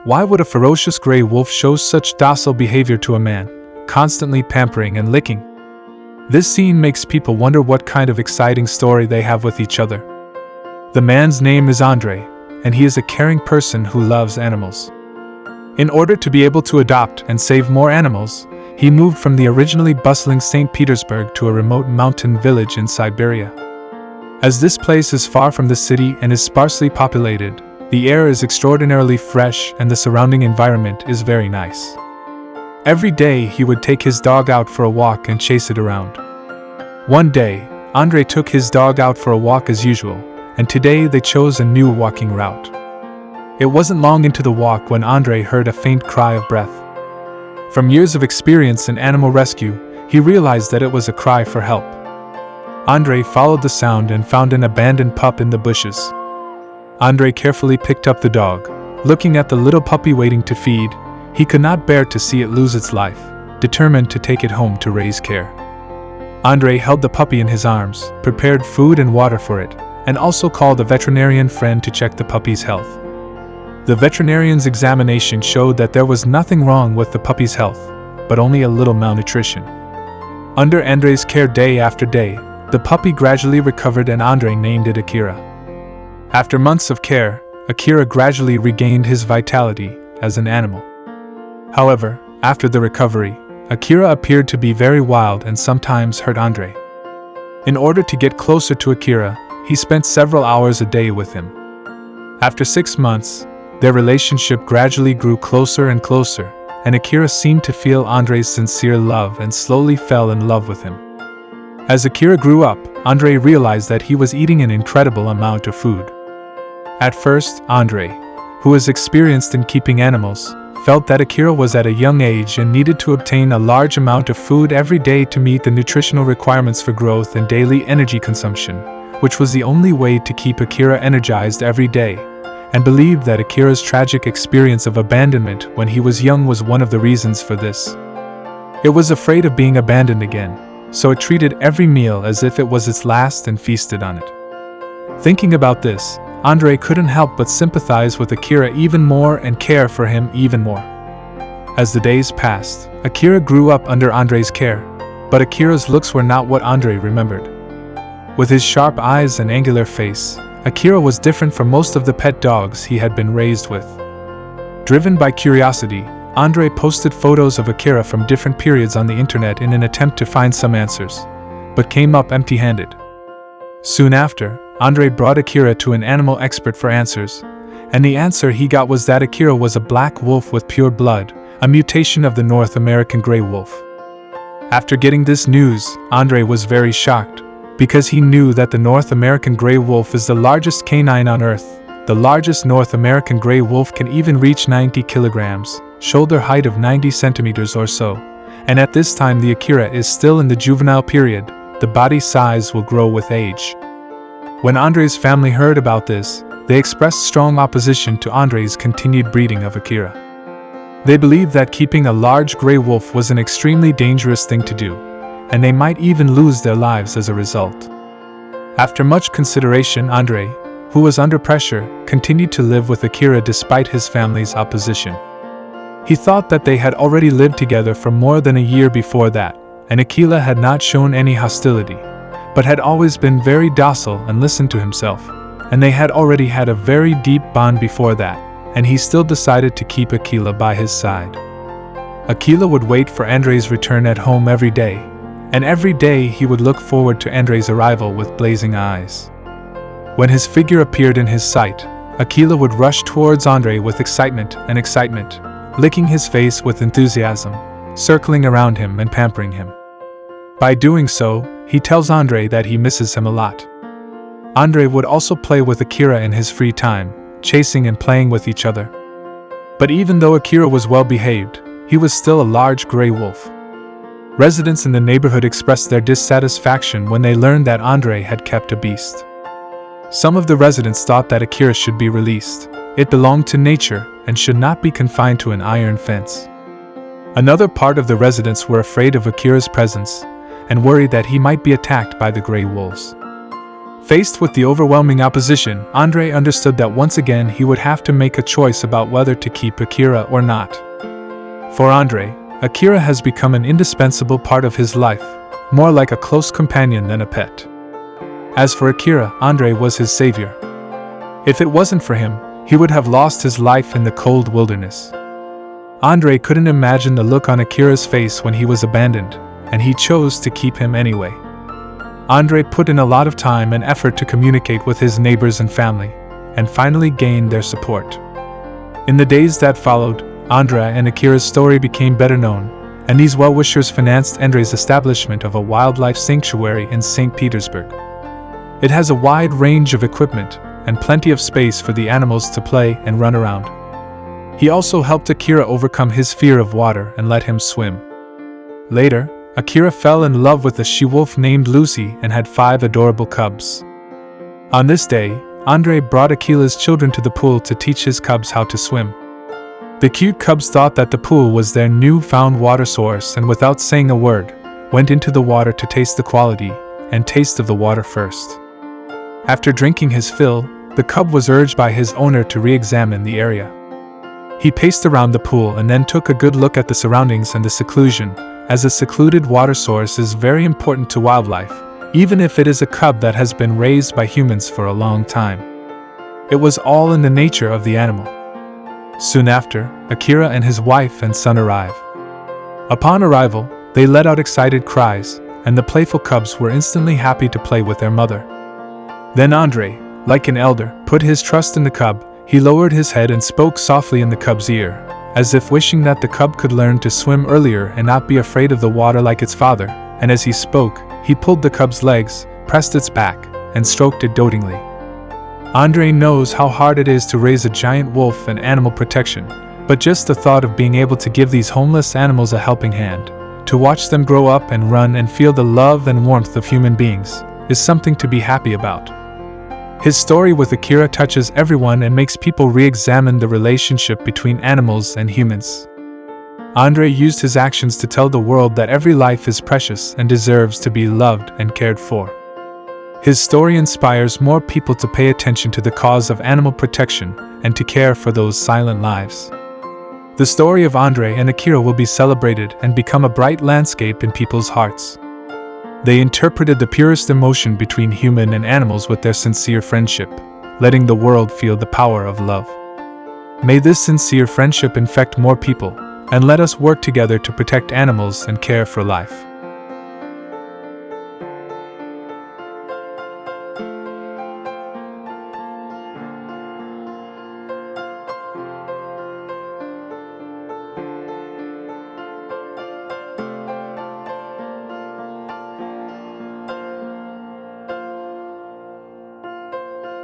Why would a ferocious gray wolf show such docile behavior to a man, constantly pampering and licking? This scene makes people wonder what kind of exciting story they have with each other. The man's name is Andre, and he is a caring person who loves animals. In order to be able to adopt and save more animals, he moved from the originally bustling St. Petersburg to a remote mountain village in Siberia. As this place is far from the city and is sparsely populated, the air is extraordinarily fresh and the surrounding environment is very nice. Every day he would take his dog out for a walk and chase it around. One day, Andre took his dog out for a walk as usual, and today they chose a new walking route. It wasn't long into the walk when Andre heard a faint cry of breath. From years of experience in animal rescue, he realized that it was a cry for help. Andre followed the sound and found an abandoned pup in the bushes. Andre carefully picked up the dog. Looking at the little puppy waiting to feed, he could not bear to see it lose its life, determined to take it home to raise care. Andre held the puppy in his arms, prepared food and water for it, and also called a veterinarian friend to check the puppy's health. The veterinarian's examination showed that there was nothing wrong with the puppy's health, but only a little malnutrition. Under Andre's care day after day, the puppy gradually recovered and Andre named it Akira. After months of care, Akira gradually regained his vitality as an animal. However, after the recovery, Akira appeared to be very wild and sometimes hurt Andre. In order to get closer to Akira, he spent several hours a day with him. After 6 months, their relationship gradually grew closer and closer, and Akira seemed to feel Andre's sincere love and slowly fell in love with him. As Akira grew up, Andre realized that he was eating an incredible amount of food. At first, Andre, who was experienced in keeping animals, felt that Akira was at a young age and needed to obtain a large amount of food every day to meet the nutritional requirements for growth and daily energy consumption, which was the only way to keep Akira energized every day, and believed that Akira's tragic experience of abandonment when he was young was one of the reasons for this. It was afraid of being abandoned again, so it treated every meal as if it was its last and feasted on it. Thinking about this, Andre couldn't help but sympathize with Akira even more and care for him even more. As the days passed, Akira grew up under Andre's care, but Akira's looks were not what Andre remembered. With his sharp eyes and angular face, Akira was different from most of the pet dogs he had been raised with. Driven by curiosity, Andre posted photos of Akira from different periods on the internet in an attempt to find some answers, but came up empty-handed. Soon after, Andre brought Akira to an animal expert for answers, and the answer he got was that Akira was a black wolf with pure blood, a mutation of the North American gray wolf. After getting this news, Andre was very shocked, because he knew that the North American gray wolf is the largest canine on Earth. The largest North American gray wolf can even reach 90 kilograms, shoulder height of 90 centimeters or so, and at this time the Akira is still in the juvenile period. The body size will grow with age. When Andre's family heard about this, they expressed strong opposition to Andre's continued breeding of Akira. They believed that keeping a large gray wolf was an extremely dangerous thing to do, and they might even lose their lives as a result. After much consideration, Andre, who was under pressure, continued to live with Akira despite his family's opposition. He thought that they had already lived together for more than a year before that, and Akira had not shown any hostility, but had always been very docile and listened to himself, and they had already had a very deep bond before that, and he still decided to keep Akira by his side. Akira would wait for Andre's return at home every day, and every day he would look forward to Andre's arrival with blazing eyes. When his figure appeared in his sight, Akira would rush towards Andre with excitement, licking his face with enthusiasm, circling around him and pampering him. By doing so, he tells Andre that he misses him a lot. Andre would also play with Akira in his free time, chasing and playing with each other. But even though Akira was well behaved, he was still a large gray wolf. Residents in the neighborhood expressed their dissatisfaction when they learned that Andre had kept a beast. Some of the residents thought that Akira should be released. It belonged to nature and should not be confined to an iron fence. Another part of the residents were afraid of Akira's presence and worried that he might be attacked by the gray wolves. Faced with the overwhelming opposition, Andre understood that once again he would have to make a choice about whether to keep Akira or not. For Andre, Akira has become an indispensable part of his life, more like a close companion than a pet. As for Akira, Andre was his savior. If it wasn't for him, he would have lost his life in the cold wilderness. Andre couldn't imagine the look on Akira's face when he was abandoned, and he chose to keep him anyway. Andre put in a lot of time and effort to communicate with his neighbors and family, and finally gained their support. In the days that followed, Andre and Akira's story became better known, and these well-wishers financed Andre's establishment of a wildlife sanctuary in St. Petersburg. It has a wide range of equipment, and plenty of space for the animals to play and run around. He also helped Akira overcome his fear of water and let him swim. Later, Akira fell in love with a she-wolf named Lucy and had 5 adorable cubs. On this day, Andre brought Akira's children to the pool to teach his cubs how to swim. The cute cubs thought that the pool was their newfound water source and without saying a word, went into the water to taste the quality and taste of the water first. After drinking his fill, the cub was urged by his owner to re-examine the area. He paced around the pool and then took a good look at the surroundings and the seclusion, as a secluded water source is very important to wildlife, even if it is a cub that has been raised by humans for a long time. It was all in the nature of the animal. Soon after, Akira and his wife and son arrive. Upon arrival, they let out excited cries, and the playful cubs were instantly happy to play with their mother. Then Andre, like an elder, put his trust in the cub. He lowered his head and spoke softly in the cub's ear, as if wishing that the cub could learn to swim earlier and not be afraid of the water like its father, and as he spoke, he pulled the cub's legs, pressed its back, and stroked it dotingly. Andre knows how hard it is to raise a giant wolf and animal protection, but just the thought of being able to give these homeless animals a helping hand, to watch them grow up and run and feel the love and warmth of human beings, is something to be happy about. His story with Akira touches everyone and makes people re-examine the relationship between animals and humans. Andre used his actions to tell the world that every life is precious and deserves to be loved and cared for. His story inspires more people to pay attention to the cause of animal protection and to care for those silent lives. The story of Andre and Akira will be celebrated and become a bright landscape in people's hearts. They interpreted the purest emotion between human and animals with their sincere friendship, letting the world feel the power of love. May this sincere friendship infect more people, and let us work together to protect animals and care for life.